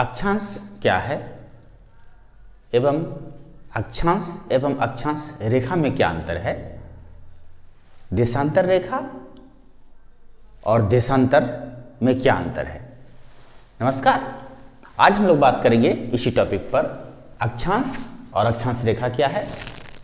अक्षांश क्या है एवं अक्षांश रेखा में क्या अंतर है, देशांतर रेखा और देशांतर में क्या अंतर है। नमस्कार, आज हम लोग बात करेंगे इसी टॉपिक पर। अक्षांश और अक्षांश रेखा क्या है,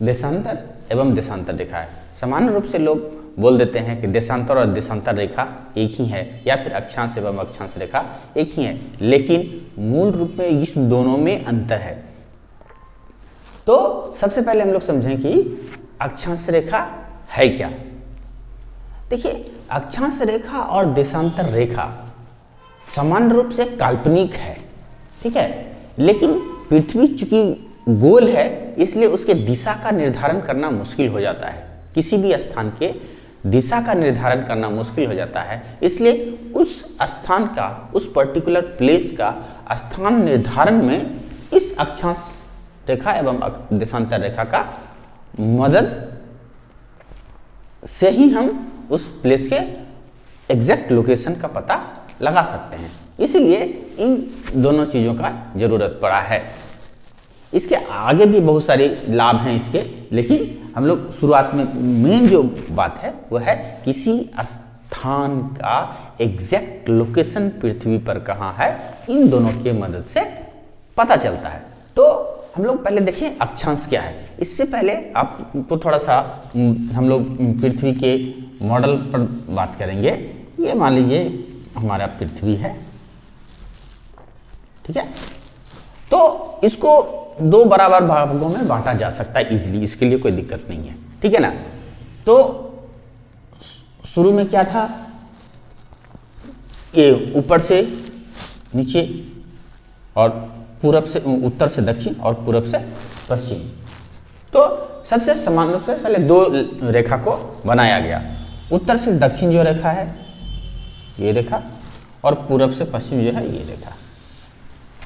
देशांतर एवं देशांतर रेखा है। सामान्य रूप से लोग बोल देते हैं कि देशांतर और देशांतर रेखा एक ही है या फिर अक्षांश एवं अक्षांश रेखा एक ही है, लेकिन मूल रूप में इस दोनों में अंतर है। तो सबसे पहले हम लोग समझें कि अक्षांश रेखा है क्या। देखिए, अक्षांश रेखा और देशांतर रेखा सामान्य रूप से काल्पनिक है, ठीक है, लेकिन पृथ्वी चूंकि गोल है इसलिए उसके दिशा का निर्धारण करना मुश्किल हो जाता है। किसी भी स्थान के दिशा का निर्धारण करना मुश्किल हो जाता है, इसलिए उस स्थान का, उस पर्टिकुलर प्लेस का स्थान निर्धारण में इस अक्षांश रेखा एवं देशांतर रेखा का मदद से ही हम उस प्लेस के एग्जैक्ट लोकेशन का पता लगा सकते हैं। इसलिए इन दोनों चीज़ों का जरूरत पड़ा है। इसके आगे भी बहुत सारे लाभ हैं इसके, लेकिन हम लोग शुरुआत में मेन जो बात है वो है किसी स्थान का एग्जैक्ट लोकेशन पृथ्वी पर कहाँ है, इन दोनों के मदद से पता चलता है। तो हम लोग पहले देखें अक्षांश क्या है। इससे पहले आपको थोड़ा सा हम लोग पृथ्वी के मॉडल पर बात करेंगे। ये मान लीजिए हमारा पृथ्वी है, ठीक है, तो इसको दो बराबर भागों में बांटा जा सकता है इजीली, इसके लिए कोई दिक्कत नहीं है, ठीक है ना। तो शुरू में क्या था, ये ऊपर से नीचे और पूरब से उत्तर से दक्षिण और पूरब से पश्चिम। तो सबसे समान रूप से पहले दो रेखा को बनाया गया। उत्तर से दक्षिण जो रेखा है ये रेखा, और पूरब से पश्चिम जो है ये रेखा,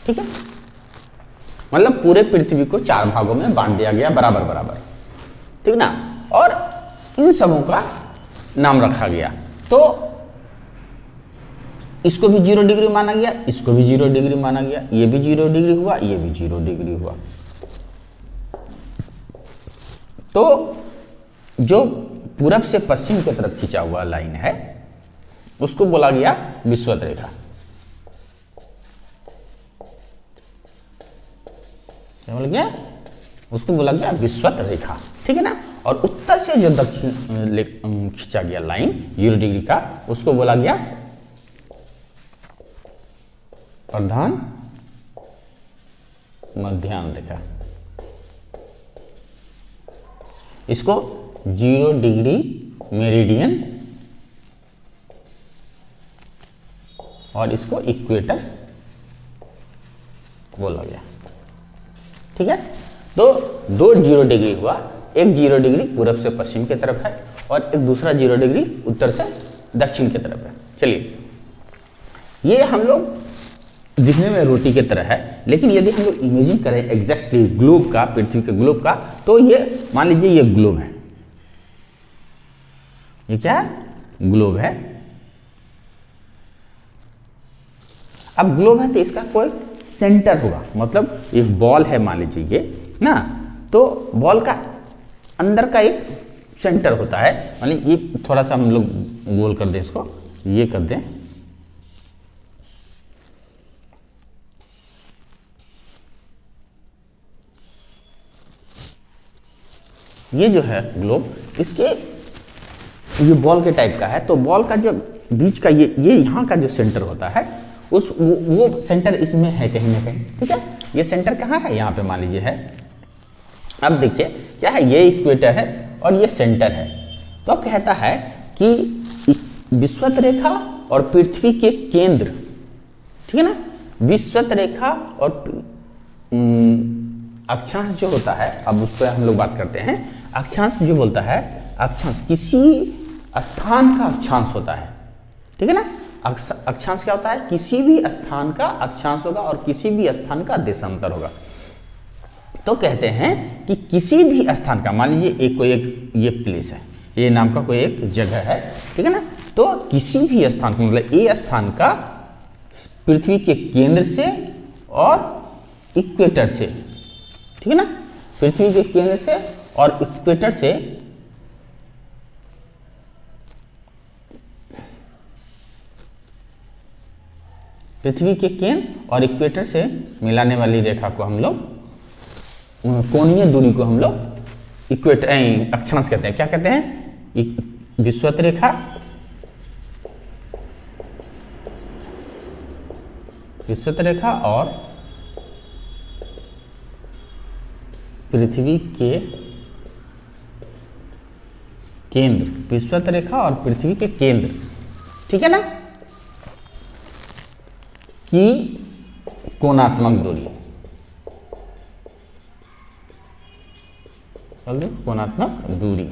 ठीक है। मतलब पूरे पृथ्वी को चार भागों में बांट दिया गया बराबर बराबर, ठीक ना। और इन सबों का नाम रखा गया। तो इसको भी 0 डिग्री माना गया, इसको भी 0 डिग्री माना गया, ये भी 0 डिग्री हुआ, ये भी 0 डिग्री हुआ। तो जो पूरब से पश्चिम की तरफ खींचा हुआ लाइन है उसको बोला गया विषुवत रेखा। क्या बोला गया? उसको बोला गया विषुवत रेखा, ठीक है ना। और उत्तर से जो दक्षिण खींचा गया लाइन 0 डिग्री का उसको बोला गया प्रधान मध्याह्न रेखा। इसको 0 डिग्री मेरिडियन और इसको इक्वेटर बोला गया, ठीक है। तो दो 0 डिग्री हुआ, एक 0 डिग्री पूरब से पश्चिम की तरफ है और एक दूसरा 0 डिग्री उत्तर से दक्षिण की तरफ है। चलिए, ये हम लोग दिखने में रोटी की तरह है, लेकिन यदि हम लोग इमेजिन करें एग्जैक्टली ग्लोब का, पृथ्वी के ग्लोब का, तो ये मान लीजिए ये ग्लोब है। ये क्या है? ग्लोब है। अब ग्लोब है तो इसका कोई सेंटर होगा, मतलब एक बॉल है मान लीजिए ये ना, तो बॉल का अंदर का एक सेंटर होता है। मान लीजिए ये थोड़ा सा हम लोग गोल कर दें, इसको ये कर दें, ये जो है ग्लोब, इसके ये बॉल के टाइप का है। तो बॉल का जो बीच का ये यहाँ का जो सेंटर होता है उस वो सेंटर इसमें है कहीं ना कहीं, ठीक है। ये सेंटर कहाँ है? यहाँ पे मान लीजिए है। अब देखिए क्या है, ये इक्वेटर है और ये सेंटर है। तो अब कहता है कि विषुवत रेखा और पृथ्वी के केंद्र, ठीक है ना, विषुवत रेखा और अक्षांश जो होता है, अब उस पर हम लोग बात करते हैं। अक्षांश जो बोलता है, अक्षांश किसी स्थान का अक्षांश होता है, ठीक है ना। अक्षांश क्या होता है? किसी भी स्थान का अक्षांश होगा और किसी भी स्थान का देशांतर होगा। तो कहते हैं कि किसी भी स्थान का, मान लीजिए एक ये प्लेस है, ये नाम का कोई एक जगह है, ठीक है ना। तो किसी भी स्थान का मतलब ए स्थान का पृथ्वी के केंद्र से और इक्वेटर से, ठीक है ना, पृथ्वी के केंद्र से और इक्वेटर से पृथ्वी के केंद्र और इक्वेटर से मिलाने वाली रेखा को हम लोग, कोणीय दूरी को हम लोग इक्वेटर अक्षांश कहते हैं। क्या कहते हैं? विषुवत रेखा, विषुवत रेखा और पृथ्वी के केंद्र, विषुवत रेखा और पृथ्वी के केंद्र, ठीक है ना, की कोणात्मक दूरी, कोणात्मक दूरी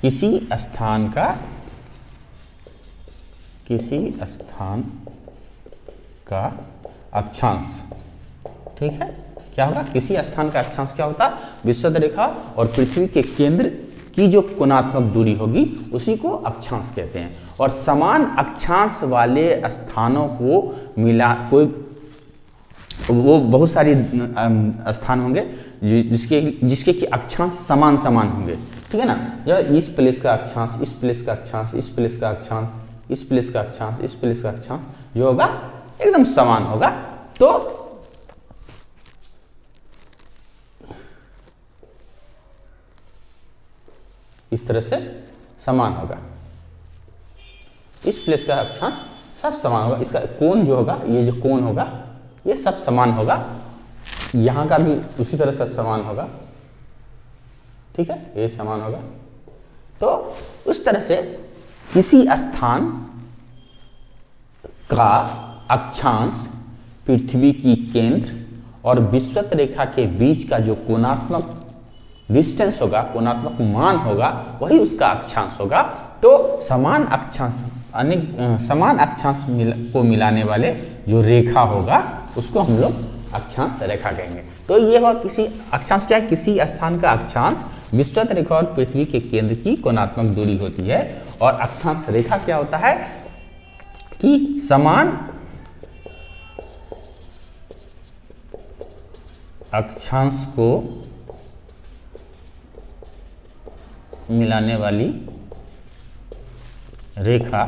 किसी स्थान का अक्षांश, ठीक है। क्या होगा? किसी स्थान का अक्षांश क्या होता है? विषुवत रेखा और पृथ्वी के केंद्र की जो कोणात्मक दूरी होगी उसी को अक्षांश कहते हैं। और समान अक्षांश वाले स्थानों को मिला, कोई वो बहुत सारे स्थान होंगे जिसके कि अक्षांश समान समान होंगे, ठीक है ना। या इस प्लेस का अक्षांश, इस प्लेस का अक्षांश, इस प्लेस का अक्षांश, इस प्लेस का अक्षांश, इस प्लेस का अक्षांश जो होगा एकदम समान होगा, तो इस तरह से समान होगा। इस प्लेस का अक्षांश सब समान होगा, इसका कोण जो होगा, ये जो कोण होगा ये सब समान होगा, यहाँ का भी उसी तरह से समान होगा, ठीक है, ये समान होगा। तो उस तरह से किसी स्थान का अक्षांश पृथ्वी की केंद्र और विषुवत रेखा के बीच का जो कोणात्मक डिस्टेंस होगा, कोणात्मक मान होगा, वही उसका अक्षांश होगा। तो समान अक्षांश, समान अक्षांश को मिलाने वाले जो रेखा होगा उसको हम लोग अक्षांश रेखा कहेंगे। तो ये हुआ किसी अक्षांश, क्या है? किसी स्थान का अक्षांश विषुवत रेखा और पृथ्वी के केंद्र की कोणात्मक दूरी होती है। और अक्षांश रेखा क्या होता है कि समान अक्षांश को मिलाने वाली रेखा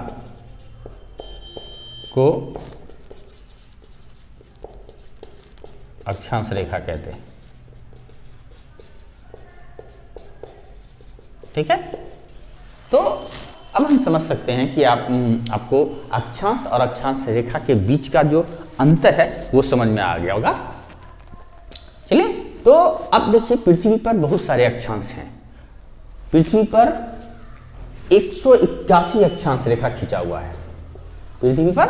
को अक्षांश रेखा कहते हैं, ठीक है। तो अब हम समझ सकते हैं कि आपको अक्षांश और अक्षांश रेखा के बीच का जो अंतर है वो समझ में आ गया होगा। चलिए, तो अब देखिए पृथ्वी पर बहुत सारे अक्षांश हैं। पृथ्वी पर 181 अक्षांश रेखा खींचा हुआ है। पृथ्वी पर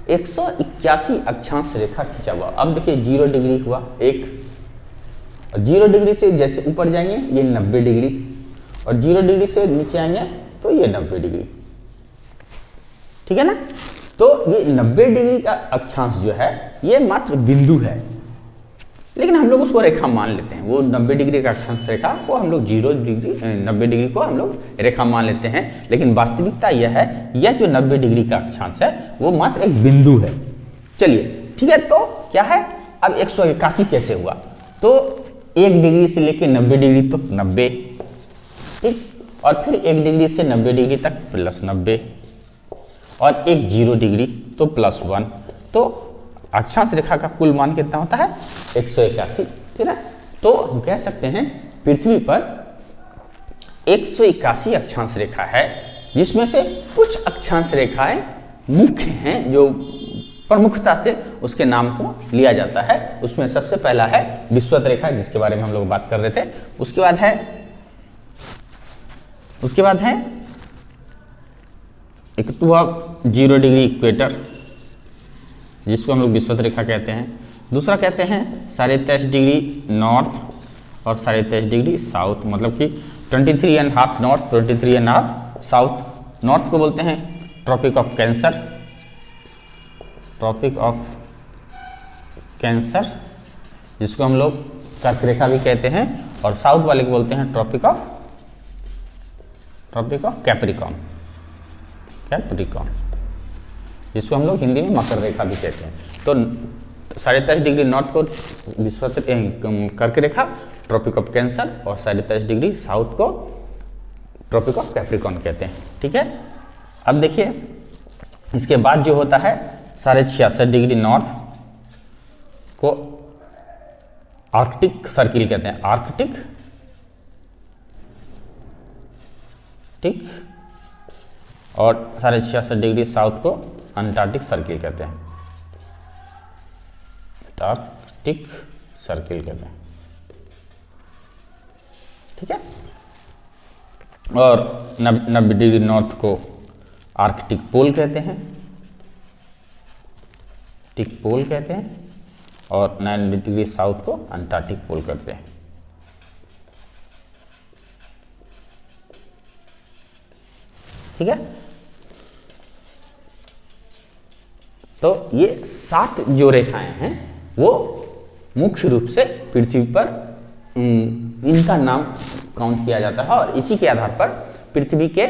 181 अक्षांश रेखा खींचा हुआ। अब देखिए 0 डिग्री हुआ एक, और 0 डिग्री से जैसे ऊपर जाएंगे ये 90 डिग्री, और 0 डिग्री से नीचे आएंगे तो ये 90 डिग्री, ठीक है ना। तो ये 90 डिग्री का अक्षांश जो है ये मात्र बिंदु है, लेकिन हम लोग उसको रेखा मान लेते हैं। वो 90 डिग्री का अक्षांश रेखा को हम लोग 90 डिग्री को हम लोग रेखा मान लेते हैं, लेकिन वास्तविकता यह है, यह जो 90 डिग्री का अक्षांश है वो मात्र एक बिंदु है। चलिए, ठीक है। तो क्या है, अब 181 कैसे हुआ? तो 1 डिग्री से लेके 90 डिग्री तो 90, ठीक, और फिर 1 डिग्री से 90 डिग्री तक प्लस 90, और एक 0 डिग्री तो प्लस 1। तो अक्षांश रेखा का कुल मान कितना होता है? 181, ठीक है। तो हम कह सकते हैं पृथ्वी पर 181 अक्षांश रेखा है, जिसमें से कुछ अक्षांश रेखाएं मुख्य हैं जो प्रमुखता से उसके नाम को लिया जाता है। उसमें सबसे पहला है विषुवत रेखा, जिसके बारे में हम लोग बात कर रहे थे। उसके बाद है एक तो हुआ 0 डिग्री इक्वेटर, जिसको हम लोग विषुवत रेखा कहते हैं। दूसरा कहते हैं 23.5 डिग्री नॉर्थ और 23.5 डिग्री साउथ, मतलब कि 23.5 नॉर्थ, 23.5 साउथ। नॉर्थ को बोलते हैं tropic of cancer, tropic of cancer, जिसको हम लोग कर्क रेखा भी कहते हैं। और साउथ वाले को बोलते हैं ट्रॉपिक ऑफ कैप्रिकॉर्न, जिसको हम लोग हिंदी में मकर रेखा भी कहते हैं। तो 23.5 नॉर्थ को विषुवत कर्क रेखा ट्रॉपिक ऑफ कैंसर और 23.5 साउथ को ट्रॉपिक ऑफ कैप्रिकॉर्न कहते हैं। ठीक है, अब देखिए इसके बाद जो होता है 66.5 नॉर्थ को आर्कटिक सर्किल कहते हैं, आर्कटिक ठीक, और 66.5 साउथ को अंटार्कटिक सर्किल कहते हैं, अंटार्कटिक सर्किल कहते हैं। ठीक है, और 90 नॉर्थ को आर्कटिक पोल कहते हैं, टिक पोल कहते हैं, और 90 साउथ को अंटार्कटिक पोल कहते हैं। ठीक है, तो ये 7 जो रेखाएं हैं वो मुख्य रूप से पृथ्वी पर इनका नाम काउंट किया जाता है और इसी के आधार पर पृथ्वी के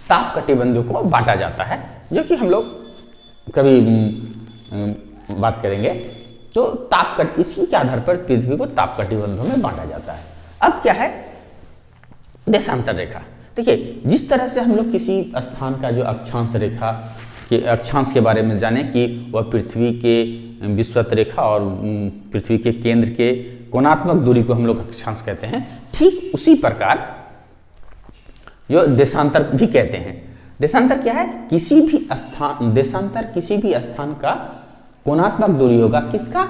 ताप कटिबंधों को बांटा जाता है, जो कि हम लोग कभी बात करेंगे। तो इसी के आधार पर पृथ्वी को ताप कटिबंधों में बांटा जाता है। अब क्या है देशांतर रेखा। देखिए, जिस तरह से हम लोग किसी स्थान का जो अक्षांश रेखा के अक्षांश के बारे में जाने कि वह पृथ्वी के विषुवत रेखा और पृथ्वी के केंद्र के कोणात्मक दूरी को हम लोग अक्षांश कहते हैं, ठीक उसी प्रकार जो देशांतर भी कहते हैं। देशांतर क्या है? किसी भी स्थान, देशांतर किसी भी स्थान का कोणात्मक दूरी होगा किसका?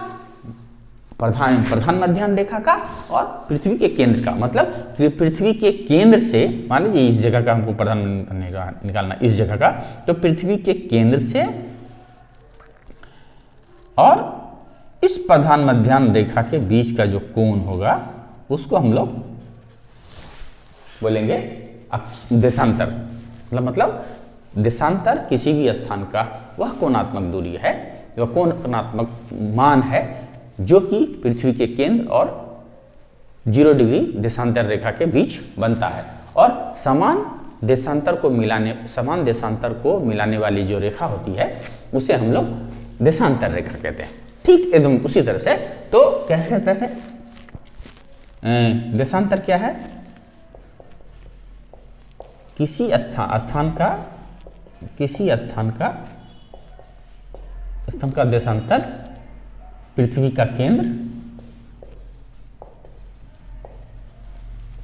प्रधान मध्याह्न रेखा का और पृथ्वी के केंद्र का। मतलब कि पृथ्वी के केंद्र से, मान लीजिए इस जगह का हमको प्रधान निकालना, इस जगह का, तो पृथ्वी के केंद्र से और इस प्रधान मध्याह्न रेखा के बीच का जो कोण होगा उसको हम लोग बोलेंगे देशांतर। मतलब देशांतर किसी भी स्थान का वह कोणात्मक दूरी है, वह कोणात्मक मान है जो कि पृथ्वी के केंद्र और 0 डिग्री देशांतर रेखा के बीच बनता है। और समान देशांतर को मिलाने वाली जो रेखा होती है उसे हम लोग देशांतर रेखा कहते हैं। ठीक एकदम उसी तरह से तो कैसे कहते हैं देशांतर क्या है? किसी स्थान का देशांतर पृथ्वी का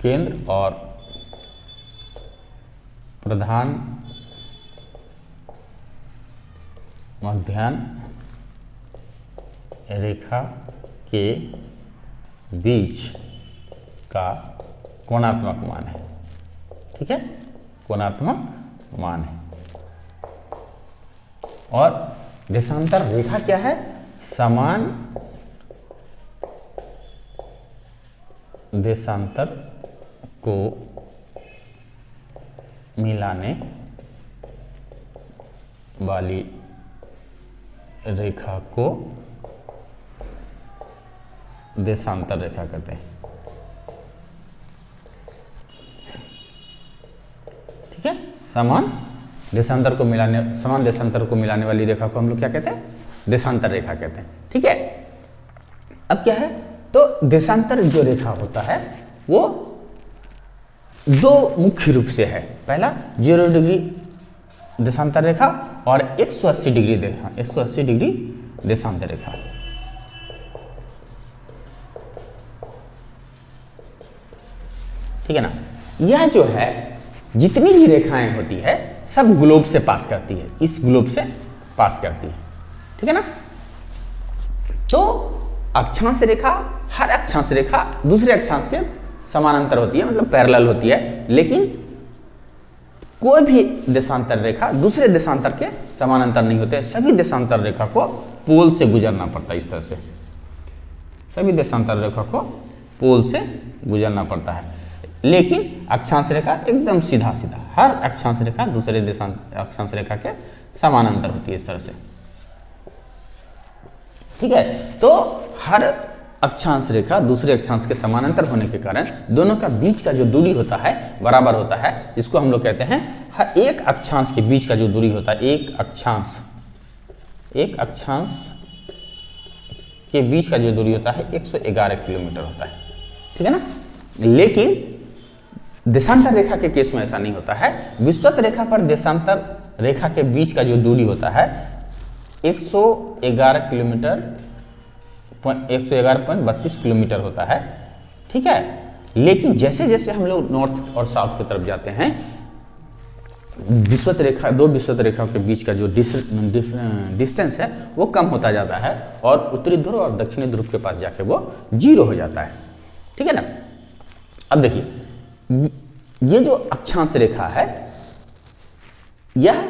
केंद्र और प्रधान मध्याह्न रेखा के बीच का कोणात्मक मान है। ठीक है, कोणात्मक मान है। और देशांतर रेखा क्या है? समान देशांतर को मिलाने वाली रेखा को देशांतर रेखा कहते हैं। ठीक है, समान देशांतर को मिलाने वाली रेखा को हम लोग क्या कहते हैं? देशांतर रेखा कहते हैं। ठीक है, अब क्या है? तो देशांतर जो रेखा होता है वो 2 मुख्य रूप से है। पहला 0 डिग्री देशांतर रेखा और 180 डिग्री देशांतर रेखा। ठीक है ना? यह जो है जितनी भी रेखाएं होती है सब ग्लोब से पास करती है, इस ग्लोब से पास करती है। ठीक है ना? तो अक्षांश रेखा, हर अक्षांश रेखा दूसरे अक्षांश के समानांतर होती है, मतलब पैरेलल होती है। लेकिन कोई भी देशांतर रेखा दूसरे देशांतर के समानांतर नहीं होते। सभी देशांतर रेखा को पोल से गुजरना पड़ता है। इस तरह से सभी देशांतर रेखा को पोल से गुजरना पड़ता है। लेकिन अक्षांश रेखा एकदम सीधा सीधा, हर अक्षांश रेखा दूसरे अक्षांश रेखा के समानांतर होती है इस तरह से। ठीक है, तो हर अक्षांश रेखा दूसरे अक्षांश के समानांतर होने के कारण दोनों का बीच का जो दूरी होता है बराबर होता है। इसको हम लोग कहते हैं हर एक अक्षांश के बीच का जो दूरी होता है, एक अक्षांश के बीच का जो दूरी होता है 111 किलोमीटर होता है, ठीक है ना। लेकिन देशांतर रेखा के केस में ऐसा नहीं होता है। विषुवत रेखा पर देशांतर रेखा के बीच का जो दूरी होता है 111 किलोमीटर 111.32 किलोमीटर होता है, ठीक है। लेकिन जैसे जैसे हम लोग नॉर्थ और साउथ की तरफ जाते हैं, विषुवत रेखा, दो विषुवत रेखाओं के बीच का जो डिस्टेंस है वो कम होता जाता है और उत्तरी ध्रुव और दक्षिणी ध्रुव के पास जाके वो 0 हो जाता है, ठीक है ना। अब देखिए, ये जो अक्षांश रेखा है यह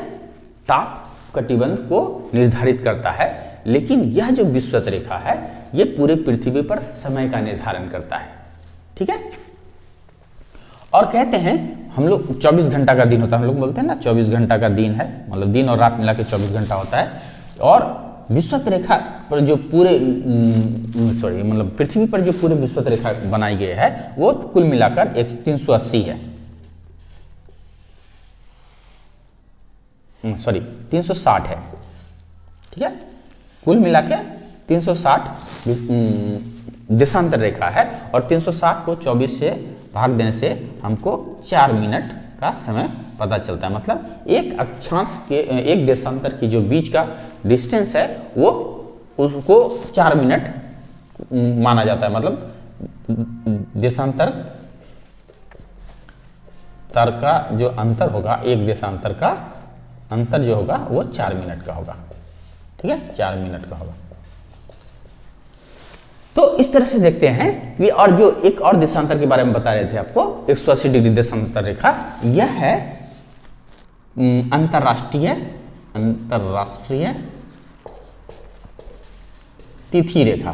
ताप कटिबंध को निर्धारित करता है, लेकिन यह जो विषुवत रेखा है ये पूरे पृथ्वी पर समय का निर्धारण करता है, ठीक है। और कहते हैं हम लोग 24 घंटा का दिन होता है, हम लोग बोलते हैं ना 24 घंटा का दिन है, मतलब दिन और रात मिला के 24 घंटा होता है। और विषुवत रेखा पर जो पूरे मतलब पृथ्वी पर जो पूरे विषुवत रेखा बनाई गई है वो कुल मिलाकर 380 है, 360 है, ठीक है। कुल मिला के 360 देशांतर रेखा है और 360 को 24 से भाग देने से हमको 4 मिनट का समय पता चलता है। मतलब एक अक्षांश के एक देशांतर की जो बीच का डिस्टेंस है वो उसको 4 मिनट माना जाता है। मतलब देशांतर तर का जो अंतर होगा, एक देशांतर का अंतर जो होगा वो 4 मिनट का होगा, ठीक है, 4 मिनट का होगा। तो इस तरह से देखते हैं कि और जो एक और देशांतर के बारे में बता रहे थे आपको 180 डिग्री देशांतर रेखा, यह है अंतरराष्ट्रीय तिथि रेखा,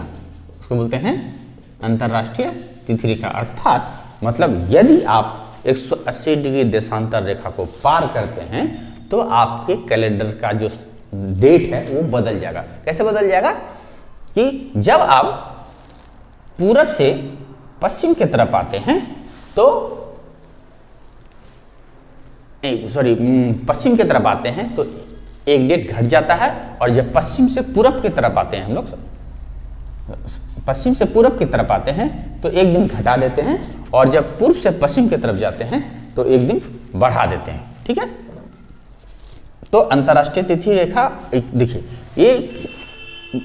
उसको बोलते हैं अंतरराष्ट्रीय तिथि रेखा। अर्थात मतलब यदि आप 180 डिग्री देशांतर रेखा को पार करते हैं तो आपके कैलेंडर का जो डेट है वो बदल जाएगा। कैसे बदल जाएगा कि जब आप पूरब से पश्चिम की तरफ आते हैं तो पश्चिम की तरफ आते हैं तो एक डेट घट जाता है, और जब पश्चिम से पूरब की तरफ आते हैं, हम लोग पश्चिम से पूरब की तरफ आते हैं तो एक दिन घटा देते हैं, और जब पूर्व से पश्चिम की तरफ जाते हैं तो एक दिन बढ़ा देते हैं, ठीक है। तो अंतरराष्ट्रीय तिथि रेखा देखिए, ये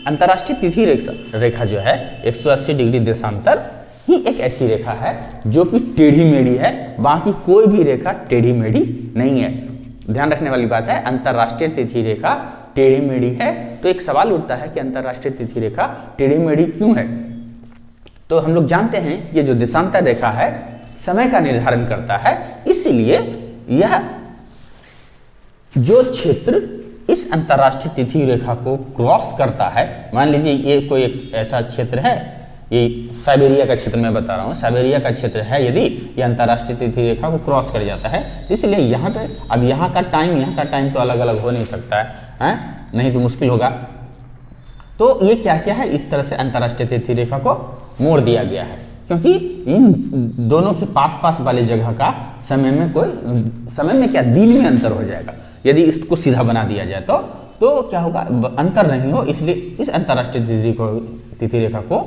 अंतरराष्ट्रीय तिथि रेखा जो है 180 डिग्री देशांतर ही एक ऐसी रेखा है जो कि टेढ़ी मेढ़ी है, बाकी कोई भी रेखा टेढ़ी मेढ़ी नहीं है। ध्यान रखने वाली बात है, अंतरराष्ट्रीय तिथि रेखा टेढ़ी मेढ़ी है। तो एक सवाल उठता है कि अंतरराष्ट्रीय तिथि रेखा टेढ़ी मेढ़ी क्यों है। तो हम लोग जानते हैं ये जो देशांतर रेखा है समय का निर्धारण करता है, इसलिए यह जो क्षेत्र इस अंतरराष्ट्रीय तिथि रेखा को क्रॉस करता है, मान लीजिए ये कोई एक ऐसा क्षेत्र है, ये साइबेरिया का क्षेत्र मैं बता रहा हूँ, साइबेरिया का क्षेत्र है, यदि ये अंतरराष्ट्रीय तिथि रेखा को क्रॉस कर जाता है, इसलिए यहाँ पे अब यहाँ का टाइम तो अलग अलग हो नहीं सकता है, नहीं तो मुश्किल होगा। तो ये क्या क्या है, इस तरह से अंतरराष्ट्रीय तिथि रेखा को मोड़ दिया गया है, क्योंकि इन दोनों के पास पास वाली जगह का समय में क्या दिन में अंतर हो जाएगा। यदि इसको सीधा बना दिया जाए तो क्या होगा, अंतर नहीं हो, इसलिए इस अंतरराष्ट्रीय तिथि रेखा को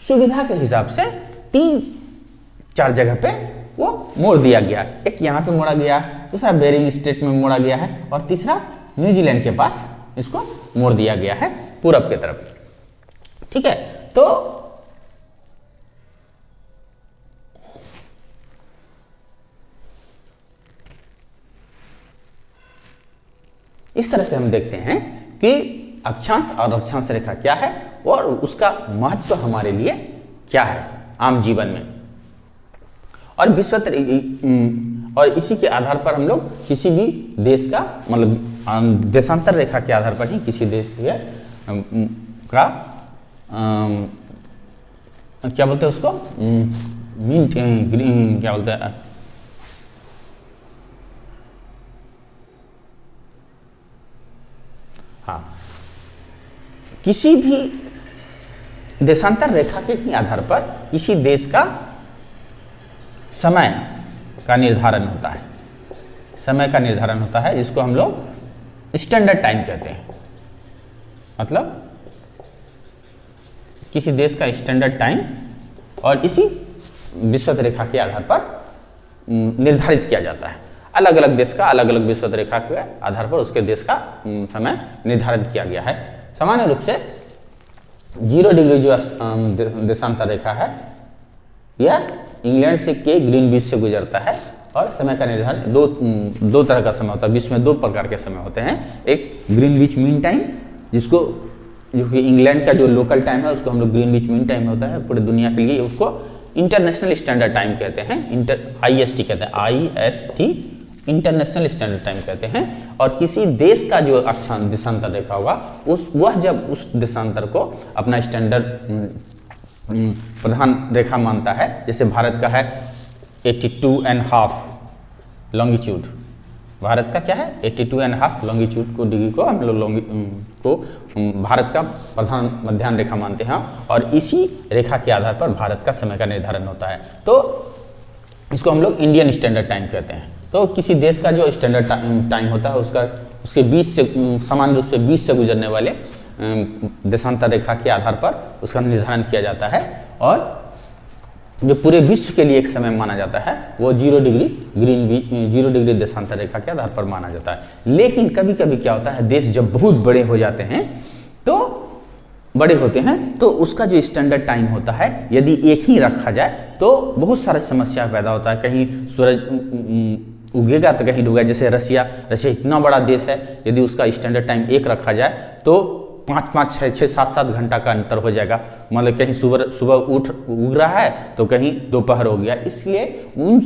सुविधा के हिसाब से 3-4 जगह पे वो मोड़ दिया गया। एक यहाँ पे मोड़ा गया, दूसरा बेरिंग स्ट्रेट में मोड़ा गया है, और तीसरा न्यूजीलैंड के पास इसको मोड़ दिया गया है पूरब की तरफ, ठीक है। तो इस तरह से हम देखते हैं कि अक्षांश और अक्षांश रेखा क्या है और उसका महत्व हमारे लिए क्या है आम जीवन में। और विषुवत और इसी के आधार पर हम लोग किसी भी देश का मतलब देशांतर रेखा के आधार पर ही किसी देश का क्या बोलते हैं उसको, क्या बोलते हैं, हाँ, किसी भी देशांतर रेखा के आधार पर किसी देश का समय का निर्धारण होता है, समय का निर्धारण होता है जिसको हम लोग स्टैंडर्ड टाइम कहते हैं। मतलब किसी देश का स्टैंडर्ड टाइम और इसी विषुवत रेखा के आधार पर निर्धारित किया जाता है। अलग अलग देश का अलग अलग विषुवत रेखा के आधार पर उसके देश का समय निर्धारित किया गया है। सामान्य रूप से 0 डिग्री जो देशांतर रेखा है यह इंग्लैंड से के ग्रीनविच से गुजरता है और समय का निर्धारण दो तरह का समय होता है। विश्व में 2 प्रकार के समय होते हैं, एक ग्रीनविच मीन टाइम जिसको जो कि इंग्लैंड का जो लोकल टाइम है उसको हम लोग ग्रीनविच मीन टाइम होता है पूरी दुनिया के लिए, उसको इंटरनेशनल स्टैंडर्ड टाइम कहते हैं, IST कहते हैं, IST इंटरनेशनल स्टैंडर्ड टाइम कहते हैं। और किसी देश का जो अक्षांश देशांतर रेखा होगा वह जब उस देशांतर को अपना स्टैंडर्ड प्रधान रेखा मानता है, जैसे भारत का है 82.5 लॉन्गिट्यूड, भारत का क्या है 82.5 लॉन्गिट्यूड को डिग्री को हम लोग भारत का प्रधान मध्याह्न रेखा मानते हैं और इसी रेखा के आधार पर भारत का समय का निर्धारण होता है। तो इसको हम लोग इंडियन स्टैंडर्ड टाइम कहते हैं। तो किसी देश का जो स्टैंडर्ड टाइम होता है उसके बीच से समान रूप से बीच से गुजरने वाले देशांतर रेखा के आधार पर उसका निर्धारण किया जाता है और जो पूरे विश्व के लिए एक समय माना जाता है वो 0 डिग्री देशांतर रेखा के आधार पर माना जाता है। लेकिन कभी कभी क्या होता है, देश जब बहुत बड़े हो जाते हैं बड़े होते हैं तो उसका जो स्टैंडर्ड टाइम होता है यदि एक ही रखा जाए तो बहुत सारे समस्या पैदा होता है। कहीं सूरज उगेगा तो कहीं डूबेगा। जैसे रशिया इतना बड़ा देश है, यदि उसका स्टैंडर्ड टाइम एक रखा जाए तो 5-5, 6-6, 7-7 घंटा का अंतर हो जाएगा। मतलब कहीं सुबह उग रहा है तो कहीं दोपहर हो गया। इसलिए उन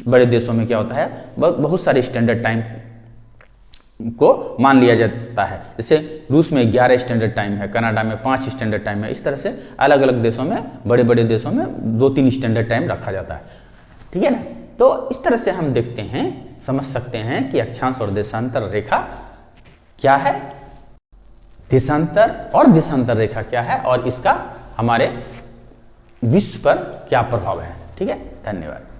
बड़े देशों में क्या होता है, बहुत सारे स्टैंडर्ड टाइम को मान लिया जाता है। जैसे रूस में 11 स्टैंडर्ड टाइम है, कनाडा में 5 स्टैंडर्ड टाइम है। इस तरह से अलग अलग देशों में, बड़े बड़े देशों में 2-3 स्टैंडर्ड टाइम रखा जाता है। ठीक है ना। तो इस तरह से हम देखते हैं, समझ सकते हैं कि अक्षांश और देशांतर रेखा क्या है, देशांतर और देशांतर रेखा क्या है और इसका हमारे विश्व पर क्या प्रभाव है। ठीक है, धन्यवाद।